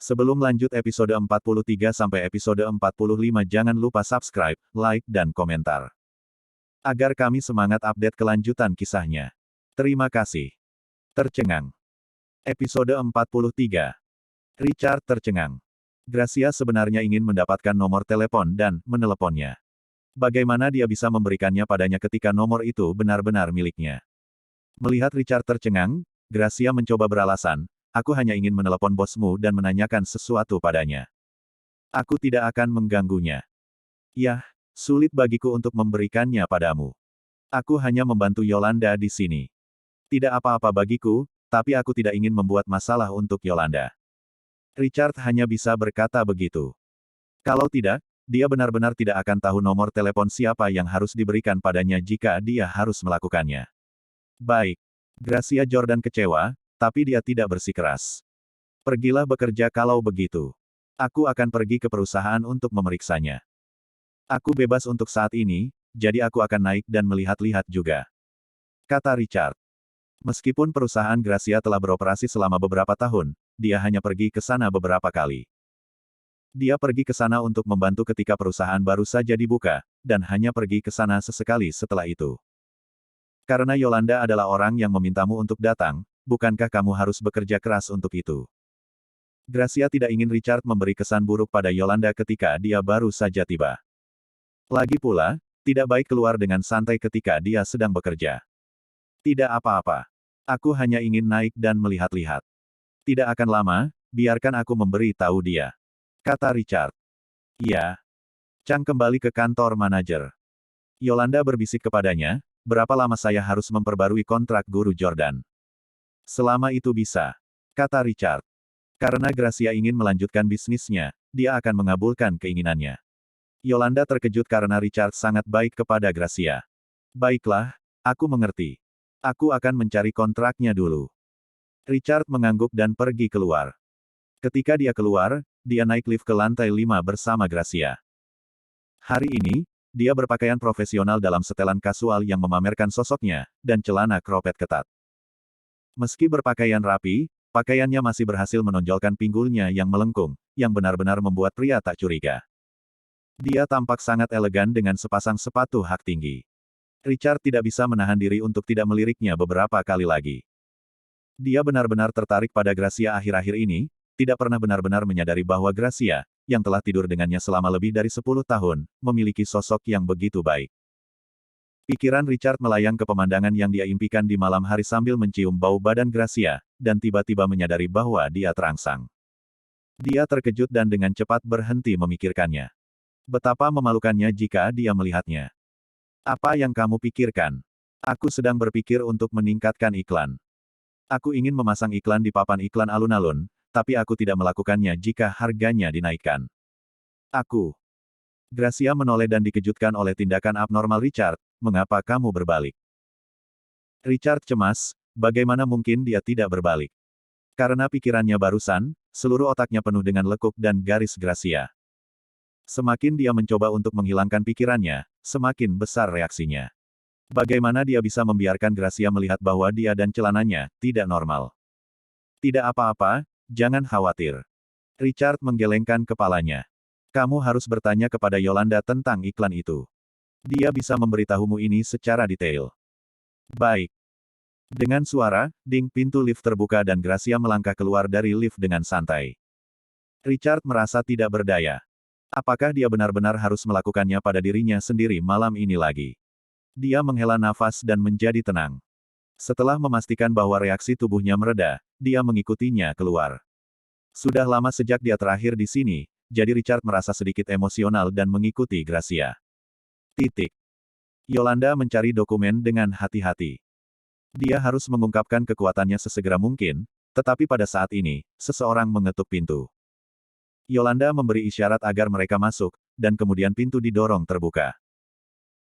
Sebelum lanjut episode 43 sampai episode 45 jangan lupa subscribe, like dan komentar. Agar kami semangat update kelanjutan kisahnya. Terima kasih. Tercengang. Episode 43. Richard tercengang. Gracia sebenarnya ingin mendapatkan nomor telepon dan meneleponnya. Bagaimana dia bisa memberikannya padanya ketika nomor itu benar-benar miliknya? Melihat Richard tercengang, Gracia mencoba beralasan, aku hanya ingin menelepon bosmu dan menanyakan sesuatu padanya. Aku tidak akan mengganggunya. Yah, sulit bagiku untuk memberikannya padamu. Aku hanya membantu Yolanda di sini. Tidak apa-apa bagiku, tapi aku tidak ingin membuat masalah untuk Yolanda. Richard hanya bisa berkata begitu. Kalau tidak, dia benar-benar tidak akan tahu nomor telepon siapa yang harus diberikan padanya jika dia harus melakukannya. Baik. Gracia Jordan kecewa, tapi dia tidak bersikeras. Pergilah bekerja kalau begitu. Aku akan pergi ke perusahaan untuk memeriksanya. Aku bebas untuk saat ini, jadi aku akan naik dan melihat-lihat juga. Kata Richard. Meskipun perusahaan Gracia telah beroperasi selama beberapa tahun, dia hanya pergi ke sana beberapa kali. Dia pergi ke sana untuk membantu ketika perusahaan baru saja dibuka, dan hanya pergi ke sana sesekali setelah itu. Karena Yolanda adalah orang yang memintamu untuk datang, bukankah kamu harus bekerja keras untuk itu? Gracia tidak ingin Richard memberi kesan buruk pada Yolanda ketika dia baru saja tiba. Lagi pula, tidak baik keluar dengan santai ketika dia sedang bekerja. Tidak apa-apa. Aku hanya ingin naik dan melihat-lihat. Tidak akan lama, biarkan aku memberi tahu dia. Kata Richard. Iya. Chang kembali ke kantor manajer. Yolanda berbisik kepadanya, berapa lama saya harus memperbarui kontrak guru Jordan? Selama itu bisa. Kata Richard. Karena Gracia ingin melanjutkan bisnisnya, dia akan mengabulkan keinginannya. Yolanda terkejut karena Richard sangat baik kepada Gracia. Baiklah, aku mengerti. Aku akan mencari kontraknya dulu. Richard mengangguk dan pergi keluar. Ketika dia keluar, dia naik lift ke lantai 5 bersama Gracia. Hari ini, dia berpakaian profesional dalam setelan kasual yang memamerkan sosoknya, dan celana kropet ketat. Meski berpakaian rapi, pakaiannya masih berhasil menonjolkan pinggulnya yang melengkung, yang benar-benar membuat pria tak curiga. Dia tampak sangat elegan dengan sepasang sepatu hak tinggi. Richard tidak bisa menahan diri untuk tidak meliriknya beberapa kali lagi. Dia benar-benar tertarik pada Gracia akhir-akhir ini, tidak pernah benar-benar menyadari bahwa Gracia, yang telah tidur dengannya selama lebih dari 10 tahun, memiliki sosok yang begitu baik. Pikiran Richard melayang ke pemandangan yang dia impikan di malam hari sambil mencium bau badan Gracia, dan tiba-tiba menyadari bahwa dia terangsang. Dia terkejut dan dengan cepat berhenti memikirkannya. Betapa memalukannya jika dia melihatnya. Apa yang kamu pikirkan? Aku sedang berpikir untuk meningkatkan iklan. Aku ingin memasang iklan di papan iklan alun-alun, tapi aku tidak melakukannya jika harganya dinaikkan. Aku. Gracia menoleh dan dikejutkan oleh tindakan abnormal Richard, mengapa kamu berbalik? Richard cemas, bagaimana mungkin dia tidak berbalik? Karena pikirannya barusan, seluruh otaknya penuh dengan lekuk dan garis Gracia. Semakin dia mencoba untuk menghilangkan pikirannya, semakin besar reaksinya. Bagaimana dia bisa membiarkan Gracia melihat bahwa dia dan celananya tidak normal? Tidak apa-apa, jangan khawatir. Richard menggelengkan kepalanya. Kamu harus bertanya kepada Yolanda tentang iklan itu. Dia bisa memberitahumu ini secara detail. Baik. Dengan suara, ding, pintu lift terbuka dan Gracia melangkah keluar dari lift dengan santai. Richard merasa tidak berdaya. Apakah dia benar-benar harus melakukannya pada dirinya sendiri malam ini lagi? Dia menghela nafas dan menjadi tenang. Setelah memastikan bahwa reaksi tubuhnya mereda, dia mengikutinya keluar. Sudah lama sejak dia terakhir di sini, jadi Richard merasa sedikit emosional dan mengikuti Gracia. Yolanda mencari dokumen dengan hati-hati. Dia harus mengungkapkan kekuatannya sesegera mungkin, tetapi pada saat ini, seseorang mengetuk pintu. Yolanda memberi isyarat agar mereka masuk, dan kemudian pintu didorong terbuka.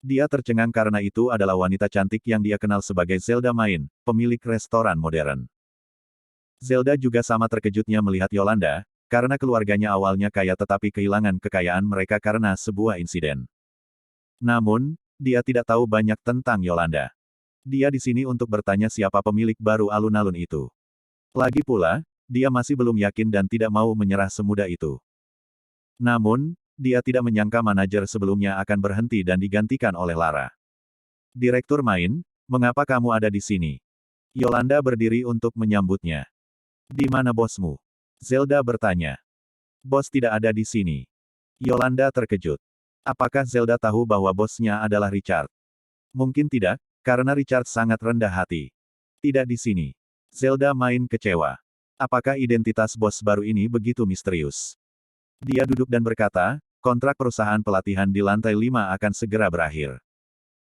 Dia tercengang karena itu adalah wanita cantik yang dia kenal sebagai Zelda Main, pemilik restoran modern. Zelda juga sama terkejutnya melihat Yolanda, karena keluarganya awalnya kaya tetapi kehilangan kekayaan mereka karena sebuah insiden. Namun, dia tidak tahu banyak tentang Yolanda. Dia di sini untuk bertanya siapa pemilik baru alun-alun itu. Lagi pula, dia masih belum yakin dan tidak mau menyerah semudah itu. Namun, dia tidak menyangka manajer sebelumnya akan berhenti dan digantikan oleh Lara. Direktur main, mengapa kamu ada di sini? Yolanda berdiri untuk menyambutnya. Di mana bosmu? Zelda bertanya. Bos tidak ada di sini. Yolanda terkejut. Apakah Zelda tahu bahwa bosnya adalah Richard? Mungkin tidak, karena Richard sangat rendah hati. Tidak di sini. Zelda main kecewa. Apakah identitas bos baru ini begitu misterius? Dia duduk dan berkata, kontrak perusahaan pelatihan di lantai 5 akan segera berakhir.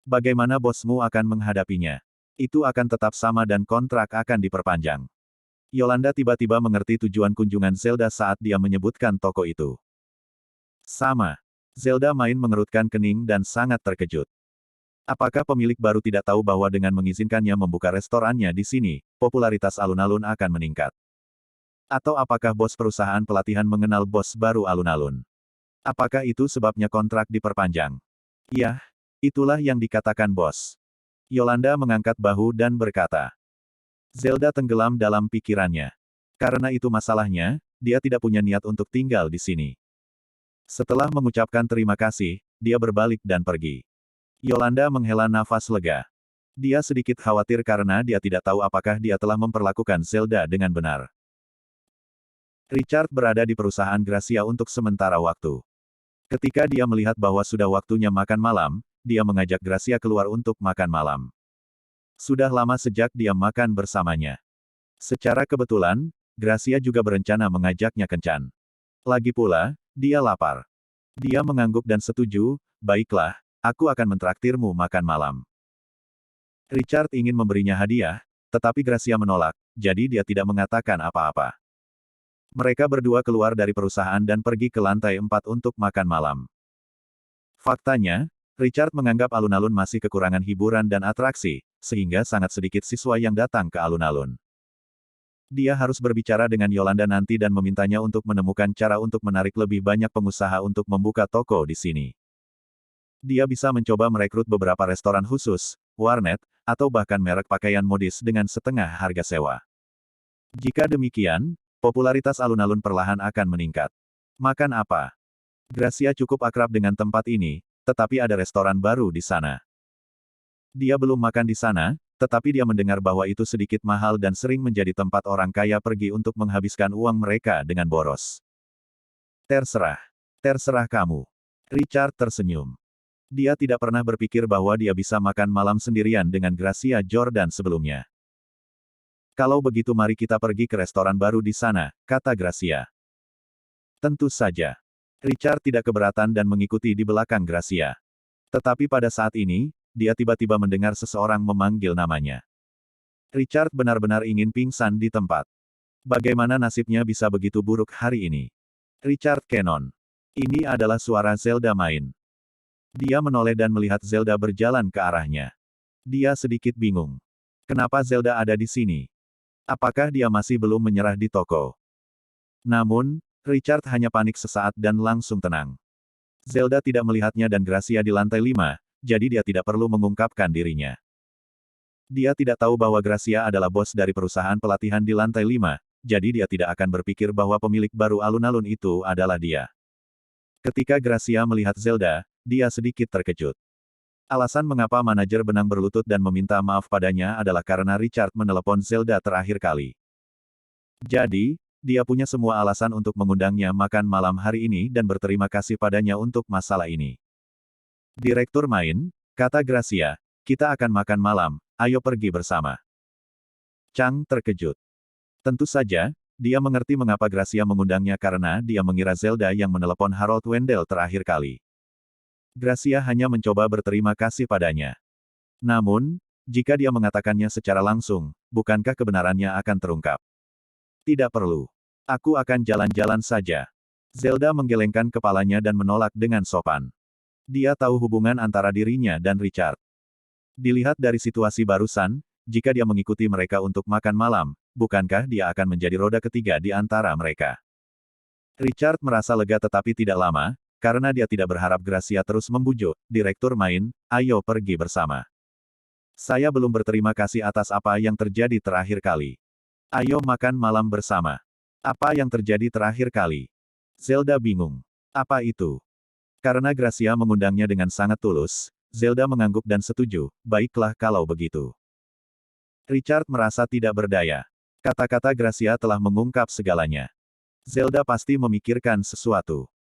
Bagaimana bosmu akan menghadapinya? Itu akan tetap sama dan kontrak akan diperpanjang. Yolanda tiba-tiba mengerti tujuan kunjungan Zelda saat dia menyebutkan toko itu. Sama. Zelda main mengerutkan kening dan sangat terkejut. Apakah pemilik baru tidak tahu bahwa dengan mengizinkannya membuka restorannya di sini, popularitas alun-alun akan meningkat? Atau apakah bos perusahaan pelatihan mengenal bos baru alun-alun? Apakah itu sebabnya kontrak diperpanjang? Ya, itulah yang dikatakan bos. Yolanda mengangkat bahu dan berkata. Zelda tenggelam dalam pikirannya. Karena itu masalahnya, dia tidak punya niat untuk tinggal di sini. Setelah mengucapkan terima kasih, dia berbalik dan pergi. Yolanda menghela nafas lega. Dia sedikit khawatir karena dia tidak tahu apakah dia telah memperlakukan Zelda dengan benar. Richard berada di perusahaan Gracia untuk sementara waktu. Ketika dia melihat bahwa sudah waktunya makan malam, dia mengajak Gracia keluar untuk makan malam. Sudah lama sejak dia makan bersamanya. Secara kebetulan, Gracia juga berencana mengajaknya kencan. Lagi pula, dia lapar. Dia mengangguk dan setuju, baiklah, aku akan mentraktirmu makan malam. Richard ingin memberinya hadiah, tetapi Gracia menolak, jadi dia tidak mengatakan apa-apa. Mereka berdua keluar dari perusahaan dan pergi ke lantai 4 untuk makan malam. Faktanya, Richard menganggap alun-alun masih kekurangan hiburan dan atraksi, sehingga sangat sedikit siswa yang datang ke alun-alun. Dia harus berbicara dengan Yolanda nanti dan memintanya untuk menemukan cara untuk menarik lebih banyak pengusaha untuk membuka toko di sini. Dia bisa mencoba merekrut beberapa restoran khusus, warnet, atau bahkan merek pakaian modis dengan setengah harga sewa. Jika demikian, popularitas alun-alun perlahan akan meningkat. Makan apa? Gracia cukup akrab dengan tempat ini, tetapi ada restoran baru di sana. Dia belum makan di sana, tetapi dia mendengar bahwa itu sedikit mahal dan sering menjadi tempat orang kaya pergi untuk menghabiskan uang mereka dengan boros. Terserah. Terserah kamu. Richard tersenyum. Dia tidak pernah berpikir bahwa dia bisa makan malam sendirian dengan Gracia Jordan sebelumnya. Kalau begitu mari kita pergi ke restoran baru di sana, kata Gracia. Tentu saja. Richard tidak keberatan dan mengikuti di belakang Gracia. Tetapi pada saat ini, dia tiba-tiba mendengar seseorang memanggil namanya. Richard benar-benar ingin pingsan di tempat. Bagaimana nasibnya bisa begitu buruk hari ini? Richard Cannon. Ini adalah suara Zelda main. Dia menoleh dan melihat Zelda berjalan ke arahnya. Dia sedikit bingung. Kenapa Zelda ada di sini? Apakah dia masih belum menyerah di toko? Namun, Richard hanya panik sesaat dan langsung tenang. Zelda tidak melihatnya dan Gracia di lantai 5, jadi dia tidak perlu mengungkapkan dirinya. Dia tidak tahu bahwa Gracia adalah bos dari perusahaan pelatihan di lantai 5, jadi dia tidak akan berpikir bahwa pemilik baru alun-alun itu adalah dia. Ketika Gracia melihat Zelda, dia sedikit terkejut. Alasan mengapa manajer benang berlutut dan meminta maaf padanya adalah karena Richard menelepon Zelda terakhir kali. Jadi, dia punya semua alasan untuk mengundangnya makan malam hari ini dan berterima kasih padanya untuk masalah ini. Direktur main, kata Gracia, kita akan makan malam, ayo pergi bersama. Chang terkejut. Tentu saja, dia mengerti mengapa Gracia mengundangnya karena dia mengira Zelda yang menelepon Harold Wendell terakhir kali. Gracia hanya mencoba berterima kasih padanya. Namun, jika dia mengatakannya secara langsung, bukankah kebenarannya akan terungkap? Tidak perlu. Aku akan jalan-jalan saja. Zelda menggelengkan kepalanya dan menolak dengan sopan. Dia tahu hubungan antara dirinya dan Richard. Dilihat dari situasi barusan, jika dia mengikuti mereka untuk makan malam, bukankah dia akan menjadi roda ketiga di antara mereka? Richard merasa lega tetapi tidak lama, karena dia tidak berharap Gracia terus membujuk, direktur main, ayo pergi bersama. Saya belum berterima kasih atas apa yang terjadi terakhir kali. Ayo makan malam bersama. Apa yang terjadi terakhir kali? Zelda bingung. Apa itu? Karena Gracia mengundangnya dengan sangat tulus, Zelda mengangguk dan setuju, baiklah kalau begitu. Richard merasa tidak berdaya. Kata-kata Gracia telah mengungkap segalanya. Zelda pasti memikirkan sesuatu.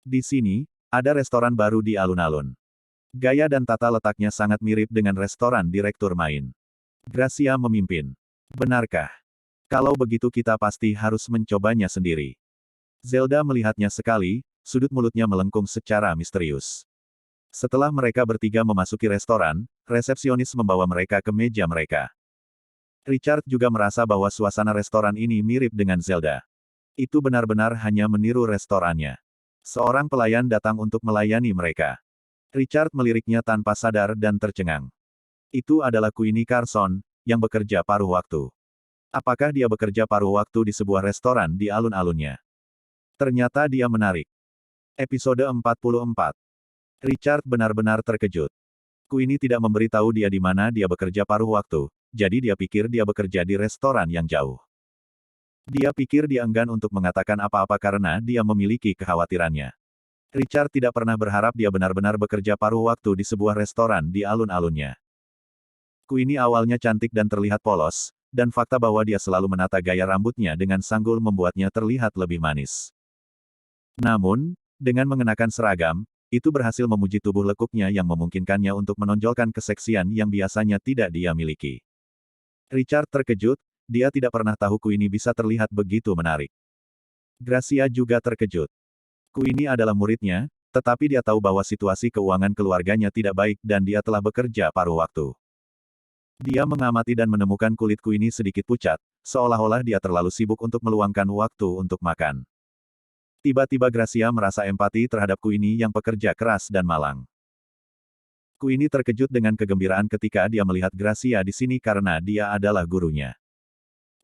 Di sini, ada restoran baru di alun-alun. Gaya dan tata letaknya sangat mirip dengan restoran direktur main. Gracia memimpin. Benarkah? Kalau begitu kita pasti harus mencobanya sendiri. Zelda melihatnya sekali, sudut mulutnya melengkung secara misterius. Setelah mereka bertiga memasuki restoran, resepsionis membawa mereka ke meja mereka. Richard juga merasa bahwa suasana restoran ini mirip dengan Zelda. Itu benar-benar hanya meniru restorannya. Seorang pelayan datang untuk melayani mereka. Richard meliriknya tanpa sadar dan tercengang. Itu adalah Queenie Carson, yang bekerja paruh waktu. Apakah dia bekerja paruh waktu di sebuah restoran di alun-alunnya? Ternyata dia menarik. Episode 44. Richard benar-benar terkejut. Queenie tidak memberitahu dia di mana dia bekerja paruh waktu, jadi dia pikir dia bekerja di restoran yang jauh. Dia pikir dia enggan untuk mengatakan apa-apa karena dia memiliki kekhawatirannya. Richard tidak pernah berharap dia benar-benar bekerja paruh waktu di sebuah restoran di alun-alunnya. Queenie awalnya cantik dan terlihat polos, dan fakta bahwa dia selalu menata gaya rambutnya dengan sanggul membuatnya terlihat lebih manis. Namun, dengan mengenakan seragam, itu berhasil memuji tubuh lekuknya yang memungkinkannya untuk menonjolkan keseksian yang biasanya tidak dia miliki. Richard terkejut, dia tidak pernah tahu Queenie bisa terlihat begitu menarik. Gracia juga terkejut. Queenie adalah muridnya, tetapi dia tahu bahwa situasi keuangan keluarganya tidak baik dan dia telah bekerja paruh waktu. Dia mengamati dan menemukan kulit Queenie sedikit pucat, seolah-olah dia terlalu sibuk untuk meluangkan waktu untuk makan. Tiba-tiba Gracia merasa empati terhadap Queenie yang pekerja keras dan malang. Queenie terkejut dengan kegembiraan ketika dia melihat Gracia di sini karena dia adalah gurunya.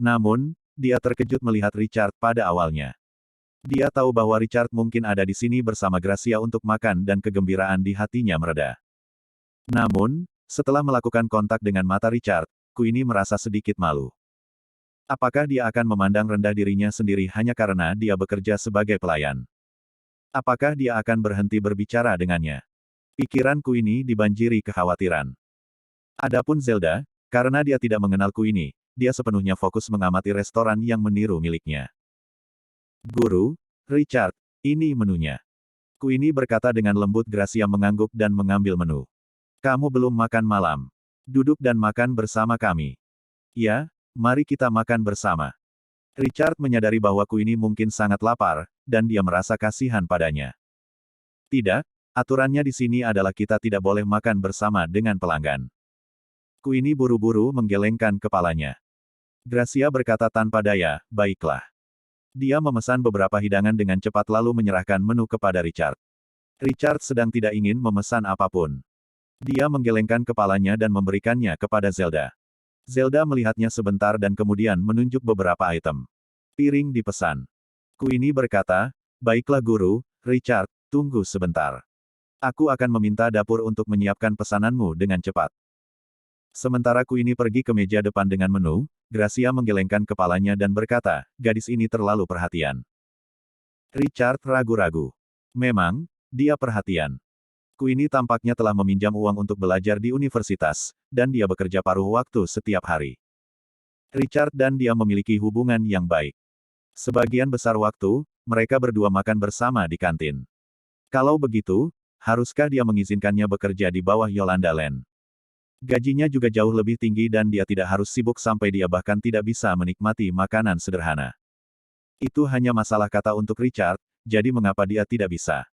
Namun, dia terkejut melihat Richard pada awalnya. Dia tahu bahwa Richard mungkin ada di sini bersama Gracia untuk makan dan kegembiraan di hatinya mereda. Namun, setelah melakukan kontak dengan mata Richard, Queenie merasa sedikit malu. Apakah dia akan memandang rendah dirinya sendiri hanya karena dia bekerja sebagai pelayan? Apakah dia akan berhenti berbicara dengannya? Pikiran Queenie dibanjiri kekhawatiran. Adapun Zelda, karena dia tidak mengenal Queenie, dia sepenuhnya fokus mengamati restoran yang meniru miliknya. Guru, Richard, ini menunya. Queenie berkata dengan lembut. Gracia mengangguk dan mengambil menu. Kamu belum makan malam. Duduk dan makan bersama kami. Ya, mari kita makan bersama. Richard menyadari bahwa Queenie mungkin sangat lapar, dan dia merasa kasihan padanya. Tidak, aturannya di sini adalah kita tidak boleh makan bersama dengan pelanggan. Queenie buru-buru menggelengkan kepalanya. Gracia berkata tanpa daya, baiklah. Dia memesan beberapa hidangan dengan cepat lalu menyerahkan menu kepada Richard. Richard sedang tidak ingin memesan apapun. Dia menggelengkan kepalanya dan memberikannya kepada Zelda. Zelda melihatnya sebentar dan kemudian menunjuk beberapa item. Piring dipesan. Queenie berkata, baiklah guru, Richard, tunggu sebentar. Aku akan meminta dapur untuk menyiapkan pesananmu dengan cepat. Sementara Queenie pergi ke meja depan dengan menu, Gracia menggelengkan kepalanya dan berkata, gadis ini terlalu perhatian. Richard ragu-ragu. Memang, dia perhatian. Queenie tampaknya telah meminjam uang untuk belajar di universitas, dan dia bekerja paruh waktu setiap hari. Richard dan dia memiliki hubungan yang baik. Sebagian besar waktu, mereka berdua makan bersama di kantin. Kalau begitu, haruskah dia mengizinkannya bekerja di bawah Yolanda Land? Gajinya juga jauh lebih tinggi dan dia tidak harus sibuk sampai dia bahkan tidak bisa menikmati makanan sederhana. Itu hanya masalah kata untuk Richard, jadi mengapa dia tidak bisa?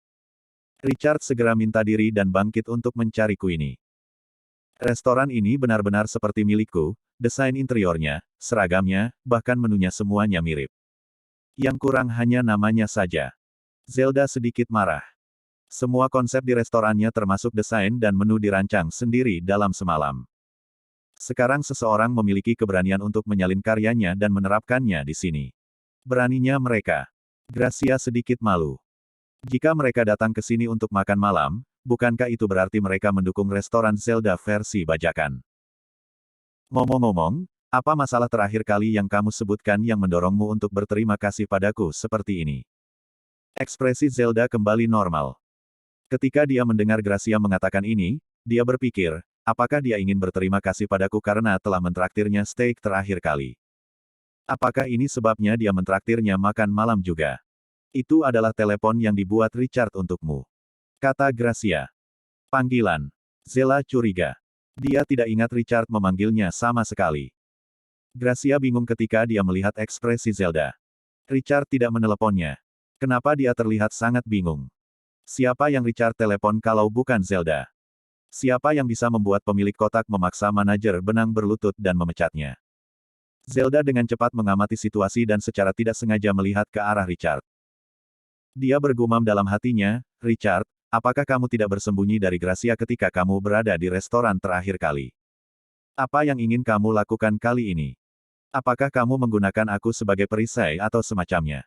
Richard segera minta diri dan bangkit untuk mencari Queenie. Restoran ini benar-benar seperti milikku, desain interiornya, seragamnya, bahkan menunya semuanya mirip. Yang kurang hanya namanya saja. Zelda sedikit marah. Semua konsep di restorannya termasuk desain dan menu dirancang sendiri dalam semalam. Sekarang seseorang memiliki keberanian untuk menyalin karyanya dan menerapkannya di sini. Beraninya mereka. Gracia sedikit malu. Jika mereka datang ke sini untuk makan malam, bukankah itu berarti mereka mendukung restoran Zelda versi bajakan? Ngomong-ngomong, Apa masalah terakhir kali yang kamu sebutkan yang mendorongmu untuk berterima kasih padaku seperti ini? Ekspresi Zelda kembali normal. Ketika dia mendengar Gracia mengatakan ini, dia berpikir, apakah dia ingin berterima kasih padaku karena telah mentraktirnya steak terakhir kali? Apakah ini sebabnya dia mentraktirnya makan malam juga? Itu adalah telepon yang dibuat Richard untukmu, kata Gracia. Panggilan. Zela curiga. Dia tidak ingat Richard memanggilnya sama sekali. Gracia bingung ketika dia melihat ekspresi Zelda. Richard tidak meneleponnya. Kenapa dia terlihat sangat bingung? Siapa yang Richard telepon kalau bukan Zelda? Siapa yang bisa membuat pemilik kotak memaksa manajer benang berlutut dan memecatnya? Zelda dengan cepat mengamati situasi dan secara tidak sengaja melihat ke arah Richard. Dia bergumam dalam hatinya, Richard, apakah kamu tidak bersembunyi dari Gracia ketika kamu berada di restoran terakhir kali? Apa yang ingin kamu lakukan kali ini? Apakah kamu menggunakan aku sebagai perisai atau semacamnya?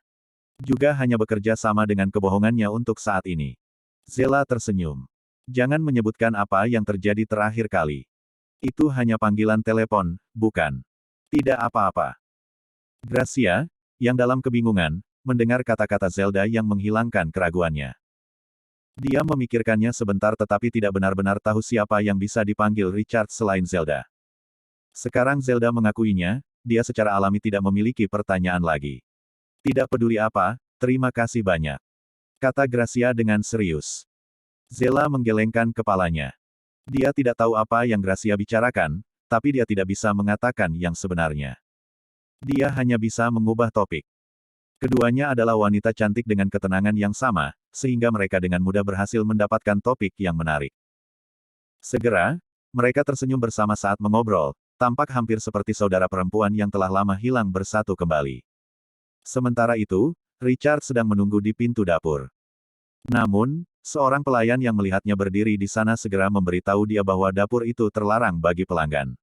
Juga hanya bekerja sama dengan kebohongannya untuk saat ini. Zela tersenyum. Jangan menyebutkan apa yang terjadi terakhir kali. Itu hanya panggilan telepon, bukan? Tidak apa-apa. Gracia, yang dalam kebingungan, mendengar kata-kata Zelda yang menghilangkan keraguannya. Dia memikirkannya sebentar tetapi tidak benar-benar tahu siapa yang bisa dipanggil Richard selain Zelda. Sekarang Zelda mengakuinya, dia secara alami tidak memiliki pertanyaan lagi. Tidak peduli apa, terima kasih banyak, kata Gracia dengan serius. Zela menggelengkan kepalanya. Dia tidak tahu apa yang Gracia bicarakan, tapi dia tidak bisa mengatakan yang sebenarnya. Dia hanya bisa mengubah topik. Keduanya adalah wanita cantik dengan ketenangan yang sama, sehingga mereka dengan mudah berhasil mendapatkan topik yang menarik. Segera, mereka tersenyum bersama saat mengobrol, tampak hampir seperti saudara perempuan yang telah lama hilang bersatu kembali. Sementara itu, Richard sedang menunggu di pintu dapur. Namun, seorang pelayan yang melihatnya berdiri di sana segera memberitahu dia bahwa dapur itu terlarang bagi pelanggan.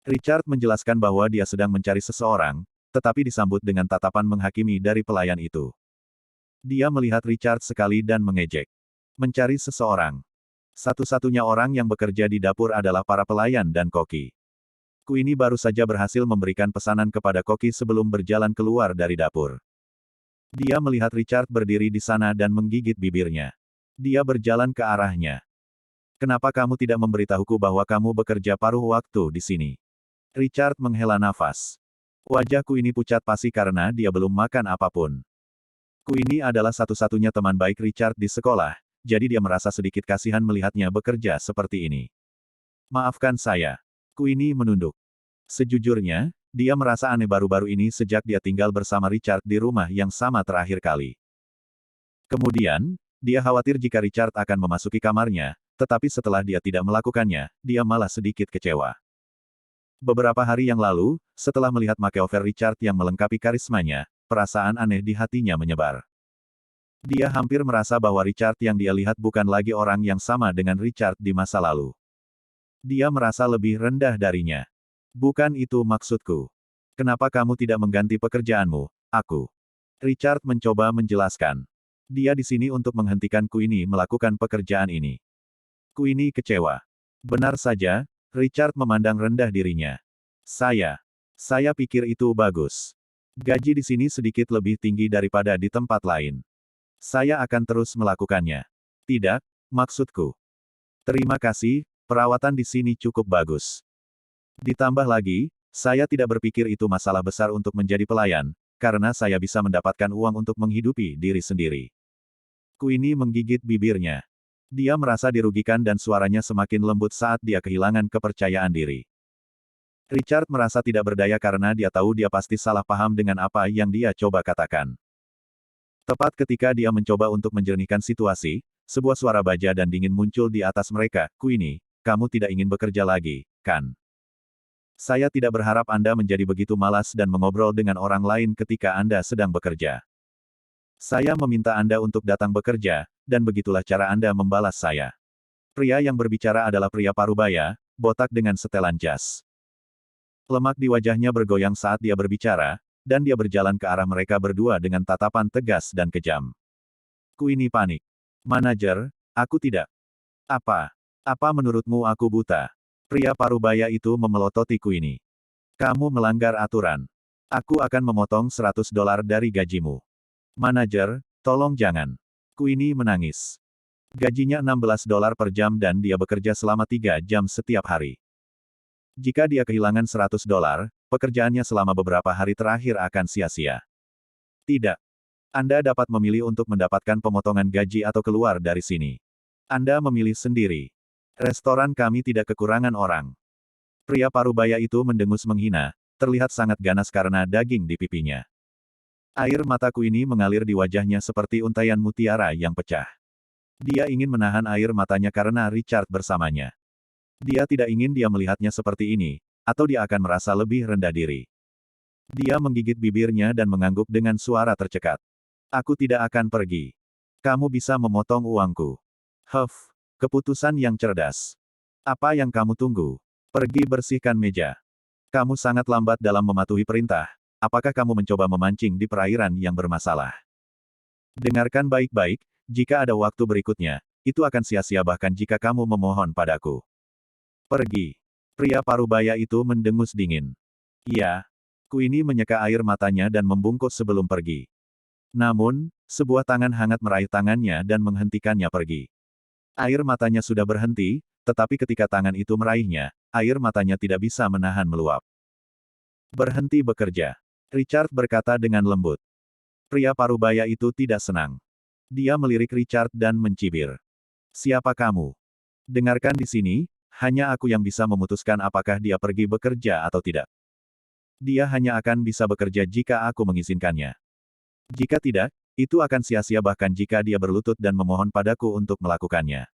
Richard menjelaskan bahwa dia sedang mencari seseorang, tetapi disambut dengan tatapan menghakimi dari pelayan itu. Dia melihat Richard sekali dan mengejek. Mencari seseorang. Satu-satunya orang yang bekerja di dapur adalah para pelayan dan koki. Queenie baru saja berhasil memberikan pesanan kepada koki sebelum berjalan keluar dari dapur. Dia melihat Richard berdiri di sana dan menggigit bibirnya. Dia berjalan ke arahnya. Kenapa kamu tidak memberitahuku bahwa kamu bekerja paruh waktu di sini? Richard menghela nafas. Wajah Queenie pucat pasi karena dia belum makan apapun. Queenie adalah satu-satunya teman baik Richard di sekolah, jadi dia merasa sedikit kasihan melihatnya bekerja seperti ini. Maafkan saya. Queenie menunduk. Sejujurnya, dia merasa aneh baru-baru ini sejak dia tinggal bersama Richard di rumah yang sama terakhir kali. Kemudian, dia khawatir jika Richard akan memasuki kamarnya, tetapi setelah dia tidak melakukannya, dia malah sedikit kecewa. Beberapa hari yang lalu, setelah melihat makeover Richard yang melengkapi karismanya, perasaan aneh di hatinya menyebar. Dia hampir merasa bahwa Richard yang dia lihat bukan lagi orang yang sama dengan Richard di masa lalu. Dia merasa lebih rendah darinya. Bukan itu maksudku. Kenapa kamu tidak mengganti pekerjaanmu, aku? Richard mencoba menjelaskan. Dia di sini untuk menghentikan Queenie melakukan pekerjaan ini. Queenie kecewa. Benar saja, Richard memandang rendah dirinya. Saya pikir itu bagus. Gaji di sini sedikit lebih tinggi daripada di tempat lain. Saya akan terus melakukannya. Tidak, maksudku. Terima kasih, perawatan di sini cukup bagus. Ditambah lagi, saya tidak berpikir itu masalah besar untuk menjadi pelayan, karena saya bisa mendapatkan uang untuk menghidupi diri sendiri. Queenie menggigit bibirnya. Dia merasa dirugikan dan suaranya semakin lembut saat dia kehilangan kepercayaan diri. Richard merasa tidak berdaya karena dia tahu dia pasti salah paham dengan apa yang dia coba katakan. Tepat ketika dia mencoba untuk menjernihkan situasi, sebuah suara baja dan dingin muncul di atas mereka. Queenie, kamu tidak ingin bekerja lagi, kan? Saya tidak berharap Anda menjadi begitu malas dan mengobrol dengan orang lain ketika Anda sedang bekerja. Saya meminta Anda untuk datang bekerja, dan begitulah cara Anda membalas saya. Pria yang berbicara adalah pria parubaya, botak dengan setelan jas. Lemak di wajahnya bergoyang saat dia berbicara, dan dia berjalan ke arah mereka berdua dengan tatapan tegas dan kejam. Queenie panik. Manajer, aku tidak. Apa menurutmu aku buta? Pria parubaya itu memelototi Queenie. Kamu melanggar aturan. Aku akan memotong $100 dari gajimu. Manajer, tolong jangan. Queenie menangis. Gajinya $16 per jam dan dia bekerja selama 3 jam setiap hari. Jika dia kehilangan $100, pekerjaannya selama beberapa hari terakhir akan sia-sia. Tidak. Anda dapat memilih untuk mendapatkan pemotongan gaji atau keluar dari sini. Anda memilih sendiri. Restoran kami tidak kekurangan orang. Pria parubaya itu mendengus menghina, terlihat sangat ganas karena daging di pipinya. Air mata Queenie mengalir di wajahnya seperti untaian mutiara yang pecah. Dia ingin menahan air matanya karena Richard bersamanya. Dia tidak ingin dia melihatnya seperti ini, atau dia akan merasa lebih rendah diri. Dia menggigit bibirnya dan mengangguk dengan suara tercekat. Aku tidak akan pergi. Kamu bisa memotong uangku. Huff, keputusan yang cerdas. Apa yang kamu tunggu? Pergi bersihkan meja. Kamu sangat lambat dalam mematuhi perintah. Apakah kamu mencoba memancing di perairan yang bermasalah? Dengarkan baik-baik, jika ada waktu berikutnya, itu akan sia-sia bahkan jika kamu memohon padaku. Pergi. Pria parubaya itu mendengus dingin. Iya. Queenie menyeka air matanya dan membungkuk sebelum pergi. Namun, sebuah tangan hangat meraih tangannya dan menghentikannya pergi. Air matanya sudah berhenti, tetapi ketika tangan itu meraihnya, air matanya tidak bisa menahan meluap. Berhenti bekerja. Richard berkata dengan lembut. Pria parubaya itu tidak senang. Dia melirik Richard dan mencibir. Siapa kamu? Dengarkan di sini, hanya aku yang bisa memutuskan apakah dia pergi bekerja atau tidak. Dia hanya akan bisa bekerja jika aku mengizinkannya. Jika tidak, itu akan sia-sia bahkan jika dia berlutut dan memohon padaku untuk melakukannya.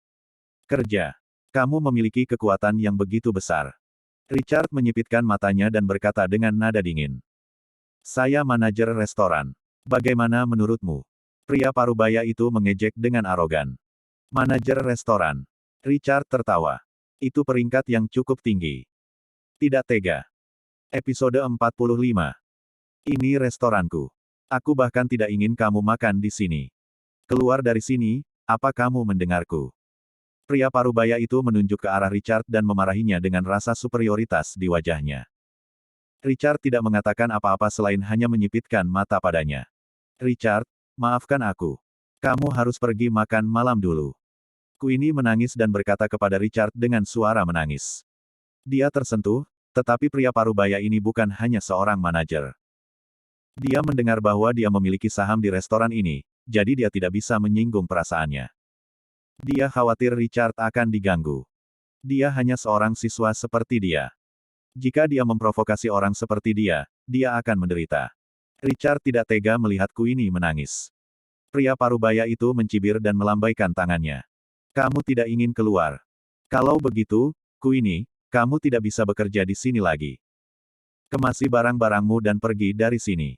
Kerja. Kamu memiliki kekuatan yang begitu besar. Richard menyipitkan matanya dan berkata dengan nada dingin. Saya manajer restoran. Bagaimana menurutmu? Pria parubaya itu mengejek dengan arogan. Manajer restoran. Richard tertawa. Itu peringkat yang cukup tinggi. Tidak tega. Episode 45. Ini restoranku. Aku bahkan tidak ingin kamu makan di sini. Keluar dari sini, apa kamu mendengarku? Pria parubaya itu menunjuk ke arah Richard dan memarahinya dengan rasa superioritas di wajahnya. Richard tidak mengatakan apa-apa selain hanya menyipitkan mata padanya. Richard, maafkan aku. Kamu harus pergi makan malam dulu. Queenie menangis dan berkata kepada Richard dengan suara menangis. Dia tersentuh, tetapi pria parubaya ini bukan hanya seorang manajer. Dia mendengar bahwa dia memiliki saham di restoran ini, jadi dia tidak bisa menyinggung perasaannya. Dia khawatir Richard akan diganggu. Dia hanya seorang siswa seperti dia. Jika dia memprovokasi orang seperti dia akan menderita. Richard tidak tega melihat Queenie menangis. Pria parubaya itu mencibir dan melambaikan tangannya. Kamu tidak ingin keluar. Kalau begitu, Queenie, kamu tidak bisa bekerja di sini lagi. Kemasi barang-barangmu dan pergi dari sini.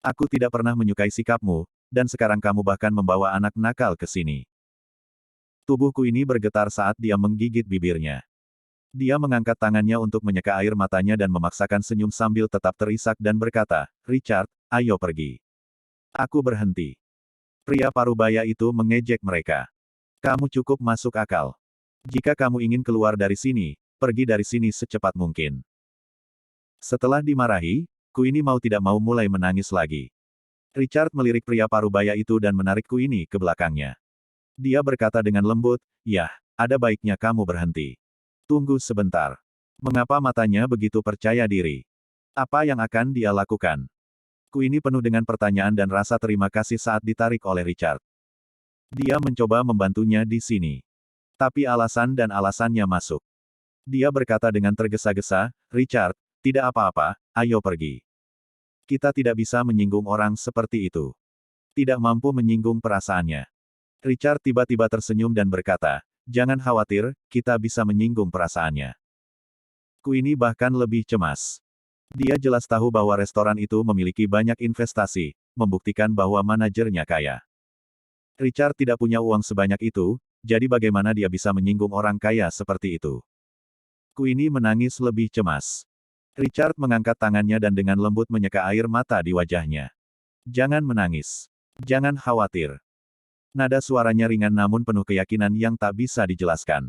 Aku tidak pernah menyukai sikapmu, dan sekarang kamu bahkan membawa anak nakal ke sini. Tubuh Queenie bergetar saat dia menggigit bibirnya. Dia mengangkat tangannya untuk menyeka air matanya dan memaksakan senyum sambil tetap terisak dan berkata, Richard, ayo pergi. Aku berhenti. Pria parubaya itu mengejek mereka. Kamu cukup masuk akal. Jika kamu ingin keluar dari sini, pergi dari sini secepat mungkin. Setelah dimarahi, Queenie mau tidak mau mulai menangis lagi. Richard melirik pria parubaya itu dan menarik Queenie ke belakangnya. Dia berkata dengan lembut, "Yah, ada baiknya kamu berhenti. Tunggu sebentar." Mengapa matanya begitu percaya diri? Apa yang akan dia lakukan? Queenie penuh dengan pertanyaan dan rasa terima kasih saat ditarik oleh Richard. Dia mencoba membantunya di sini. Tapi alasan dan alasannya masuk. Dia berkata dengan tergesa-gesa, Richard, tidak apa-apa, ayo pergi. Kita tidak bisa menyinggung orang seperti itu. Tidak mampu menyinggung perasaannya. Richard tiba-tiba tersenyum dan berkata, jangan khawatir, kita bisa menyinggung perasaannya. Queenie bahkan lebih cemas. Dia jelas tahu bahwa restoran itu memiliki banyak investasi, membuktikan bahwa manajernya kaya. Richard tidak punya uang sebanyak itu, jadi bagaimana dia bisa menyinggung orang kaya seperti itu? Queenie menangis lebih cemas. Richard mengangkat tangannya dan dengan lembut menyeka air mata di wajahnya. Jangan menangis. Jangan khawatir. Nada suaranya ringan namun penuh keyakinan yang tak bisa dijelaskan.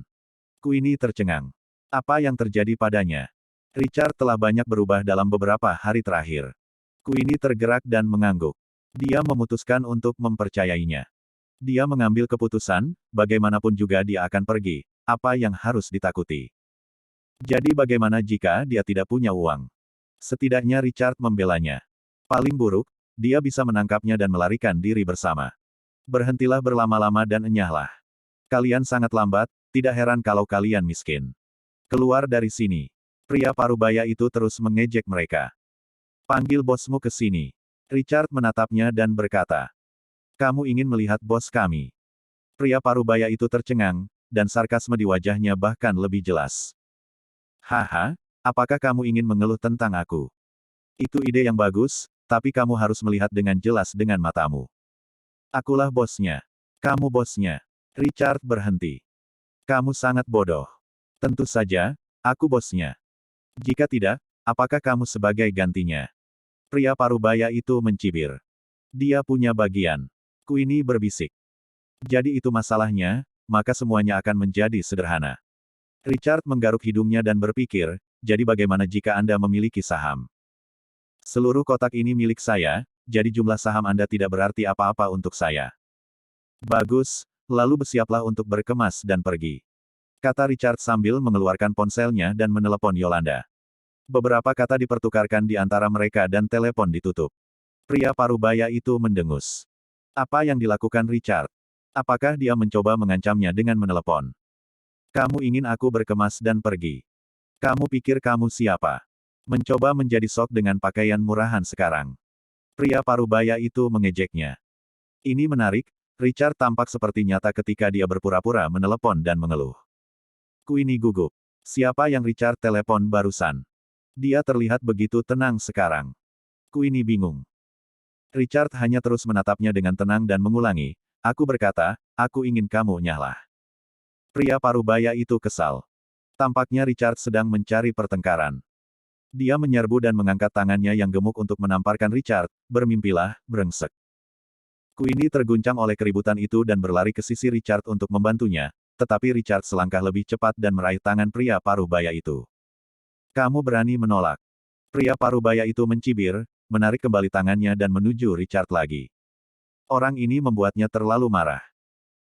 Queenie tercengang. Apa yang terjadi padanya? Richard telah banyak berubah dalam beberapa hari terakhir. Queenie tergerak dan mengangguk. Dia memutuskan untuk mempercayainya. Dia mengambil keputusan, bagaimanapun juga dia akan pergi. Apa yang harus ditakuti? Jadi bagaimana jika dia tidak punya uang? Setidaknya Richard membelanya. Paling buruk, dia bisa menangkapnya dan melarikan diri bersama. Berhentilah berlama-lama dan enyahlah. Kalian sangat lambat, tidak heran kalau kalian miskin. Keluar dari sini. Pria parubaya itu terus mengejek mereka. Panggil bosmu ke sini. Richard menatapnya dan berkata. Kamu ingin melihat bos kami? Pria parubaya itu tercengang, dan sarkasme di wajahnya bahkan lebih jelas. Haha, apakah kamu ingin mengeluh tentang aku? Itu ide yang bagus, tapi kamu harus melihat dengan jelas dengan matamu. Akulah bosnya. Kamu bosnya. Richard berhenti. Kamu sangat bodoh. Tentu saja, aku bosnya. Jika tidak, apakah kamu sebagai gantinya? Pria parubaya itu mencibir. Dia punya bagian. Queenie berbisik. Jadi itu masalahnya, maka semuanya akan menjadi sederhana. Richard menggaruk hidungnya dan berpikir, jadi bagaimana jika Anda memiliki saham? Seluruh kotak ini milik saya, jadi jumlah saham Anda tidak berarti apa-apa untuk saya. Bagus, lalu bersiaplah untuk berkemas dan pergi. Kata Richard sambil mengeluarkan ponselnya dan menelepon Yolanda. Beberapa kata dipertukarkan di antara mereka dan telepon ditutup. Pria parubaya itu mendengus. Apa yang dilakukan Richard? Apakah dia mencoba mengancamnya dengan menelepon? Kamu ingin aku berkemas dan pergi. Kamu pikir kamu siapa? Mencoba menjadi sok dengan pakaian murahan sekarang. Pria parubaya itu mengejeknya. Ini menarik, Richard tampak seperti nyata ketika dia berpura-pura menelepon dan mengeluh. Queenie gugup. Siapa yang Richard telepon barusan? Dia terlihat begitu tenang sekarang. Queenie bingung. Richard hanya terus menatapnya dengan tenang dan mengulangi, aku berkata, aku ingin kamu nyahlah. Pria parubaya itu kesal. Tampaknya Richard sedang mencari pertengkaran. Dia menyerbu dan mengangkat tangannya yang gemuk untuk menamparkan Richard, bermimpilah, brengsek. Queenie terguncang oleh keributan itu dan berlari ke sisi Richard untuk membantunya, tetapi Richard selangkah lebih cepat dan meraih tangan pria parubaya itu. Kamu berani menolak. Pria parubaya itu mencibir, menarik kembali tangannya dan menuju Richard lagi. Orang ini membuatnya terlalu marah.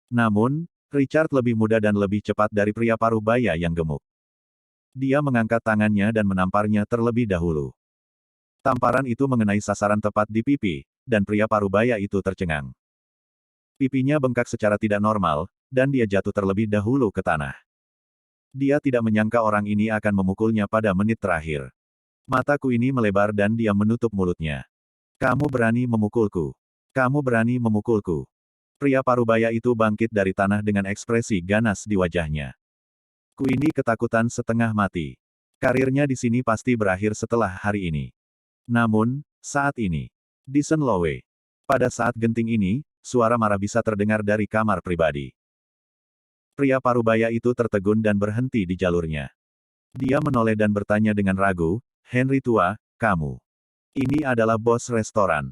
Namun, Richard lebih muda dan lebih cepat dari pria parubaya yang gemuk. Dia mengangkat tangannya dan menamparnya terlebih dahulu. Tamparan itu mengenai sasaran tepat di pipi, dan pria parubaya itu tercengang. Pipinya bengkak secara tidak normal, dan dia jatuh terlebih dahulu ke tanah. Dia tidak menyangka orang ini akan memukulnya pada menit terakhir. Mata Queenie melebar dan dia menutup mulutnya. Kamu berani memukulku. Kamu berani memukulku. Pria parubaya itu bangkit dari tanah dengan ekspresi ganas di wajahnya. Queenie ketakutan setengah mati. Karirnya di sini pasti berakhir setelah hari ini. Namun, saat ini, di Senlowe. Pada saat genting ini, suara marah bisa terdengar dari kamar pribadi. Pria parubaya itu tertegun dan berhenti di jalurnya. Dia menoleh dan bertanya dengan ragu, Henry tua, kamu. Ini adalah bos restoran.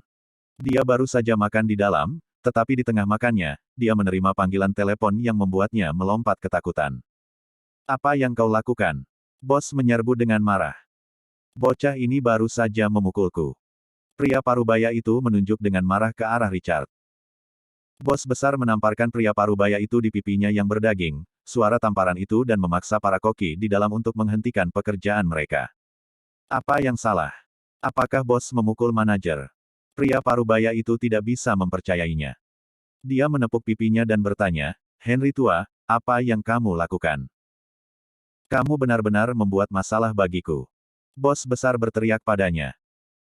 Dia baru saja makan di dalam, tetapi di tengah makannya, dia menerima panggilan telepon yang membuatnya melompat ketakutan. Apa yang kau lakukan? Bos menyerbu dengan marah. Bocah ini baru saja memukulku. Pria parubaya itu menunjuk dengan marah ke arah Richard. Bos besar menamparkan pria parubaya itu di pipinya yang berdaging, suara tamparan itu dan memaksa para koki di dalam untuk menghentikan pekerjaan mereka. Apa yang salah? Apakah bos memukul manajer? Pria parubaya itu tidak bisa mempercayainya. Dia menepuk pipinya dan bertanya, Henry tua, apa yang kamu lakukan? Kamu benar-benar membuat masalah bagiku. Bos besar berteriak padanya.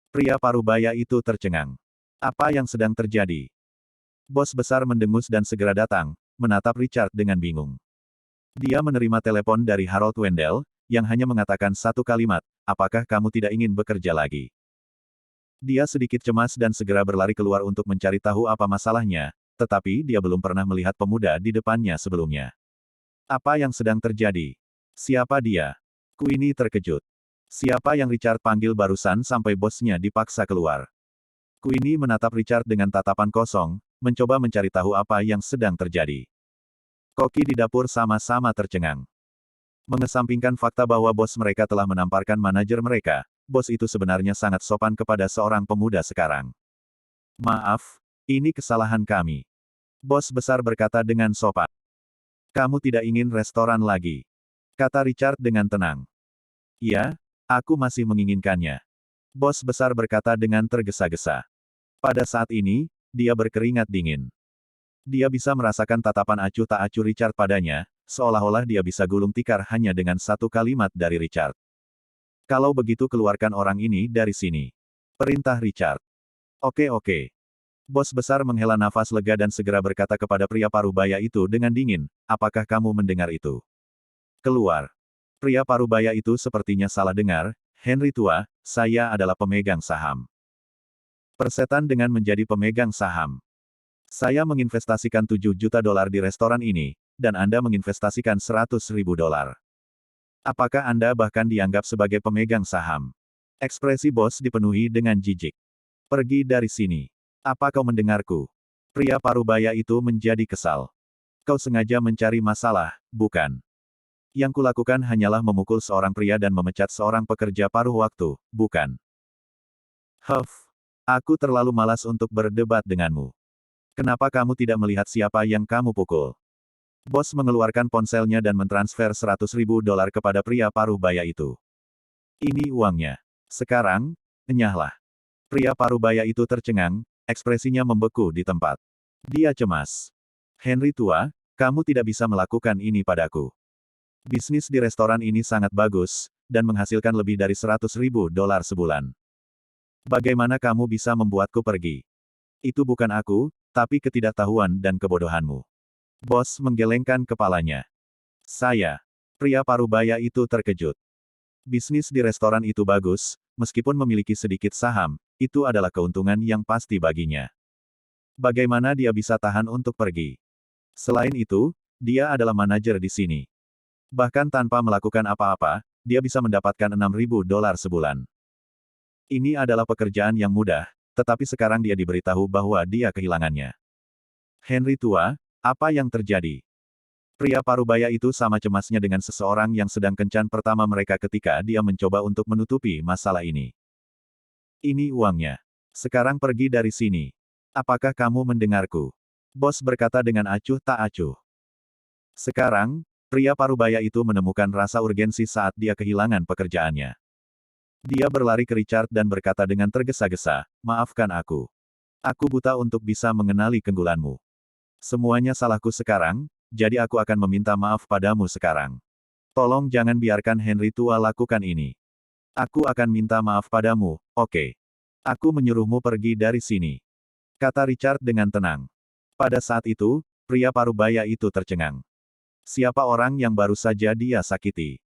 Pria parubaya itu tercengang. Apa yang sedang terjadi? Bos besar mendengus dan segera datang, menatap Richard dengan bingung. Dia menerima telepon dari Harold Wendell, yang hanya mengatakan satu kalimat, apakah kamu tidak ingin bekerja lagi? Dia sedikit cemas dan segera berlari keluar untuk mencari tahu apa masalahnya, tetapi dia belum pernah melihat pemuda di depannya sebelumnya. Apa yang sedang terjadi? Siapa dia? Queenie terkejut. Siapa yang Richard panggil barusan sampai bosnya dipaksa keluar? Queenie menatap Richard dengan tatapan kosong, mencoba mencari tahu apa yang sedang terjadi. Koki di dapur sama-sama tercengang. Mengesampingkan fakta bahwa bos mereka telah menamparkan manajer mereka, bos itu sebenarnya sangat sopan kepada seorang pemuda sekarang. Maaf, ini kesalahan kami. Bos besar berkata dengan sopan. Kamu tidak ingin restoran lagi? Kata Richard dengan tenang. Iya, aku masih menginginkannya. Bos besar berkata dengan tergesa-gesa. Pada saat ini, dia berkeringat dingin. Dia bisa merasakan tatapan acuh tak acuh Richard padanya, seolah-olah dia bisa gulung tikar hanya dengan satu kalimat dari Richard. Kalau begitu keluarkan orang ini dari sini. Perintah Richard. Oke. Bos besar menghela nafas lega dan segera berkata kepada pria parubaya itu dengan dingin, apakah kamu mendengar itu? Keluar. Pria parubaya itu sepertinya salah dengar, Henry tua, saya adalah pemegang saham. Persetan dengan menjadi pemegang saham. Saya menginvestasikan 7 juta dolar di restoran ini, dan Anda menginvestasikan 100.000 dolar. Apakah Anda bahkan dianggap sebagai pemegang saham? Ekspresi bos dipenuhi dengan jijik. Pergi dari sini. Apa kau mendengarku? Pria parubaya itu menjadi kesal. Kau sengaja mencari masalah, bukan? Yang kulakukan hanyalah memukul seorang pria dan memecat seorang pekerja paruh waktu, bukan? Aku terlalu malas untuk berdebat denganmu. Kenapa kamu tidak melihat siapa yang kamu pukul? Bos mengeluarkan ponselnya dan mentransfer 100.000 dolar kepada pria parubaya itu. Ini uangnya. Sekarang, enyahlah. Pria parubaya itu tercengang, ekspresinya membeku di tempat. Dia cemas. Henry tua, kamu tidak bisa melakukan ini padaku. Bisnis di restoran ini sangat bagus, dan menghasilkan lebih dari 100.000 dolar sebulan. Bagaimana kamu bisa membuatku pergi? Itu bukan aku, tapi ketidaktahuan dan kebodohanmu. Bos menggelengkan kepalanya. Saya. Pria parubaya itu terkejut. Bisnis di restoran itu bagus, meskipun memiliki sedikit saham, itu adalah keuntungan yang pasti baginya. Bagaimana dia bisa tahan untuk pergi? Selain itu, dia adalah manajer di sini. Bahkan tanpa melakukan apa-apa, dia bisa mendapatkan 6.000 dolar sebulan. Ini adalah pekerjaan yang mudah, tetapi sekarang dia diberitahu bahwa dia kehilangannya. Henry tua, apa yang terjadi? Pria parubaya itu sama cemasnya dengan seseorang yang sedang kencan pertama mereka ketika dia mencoba untuk menutupi masalah ini. Ini uangnya. Sekarang pergi dari sini. Apakah kamu mendengarku? Bos berkata dengan acuh tak acuh. Sekarang, pria parubaya itu menemukan rasa urgensi saat dia kehilangan pekerjaannya. Dia berlari ke Richard dan berkata dengan tergesa-gesa, maafkan aku. Aku buta untuk bisa mengenali keunggulanmu. Semuanya salahku sekarang, jadi aku akan meminta maaf padamu sekarang. Tolong jangan biarkan Henry tua lakukan ini. Aku akan minta maaf padamu, oke? Aku menyuruhmu pergi dari sini. Kata Richard dengan tenang. Pada saat itu, pria parubaya itu tercengang. Siapa orang yang baru saja dia sakiti?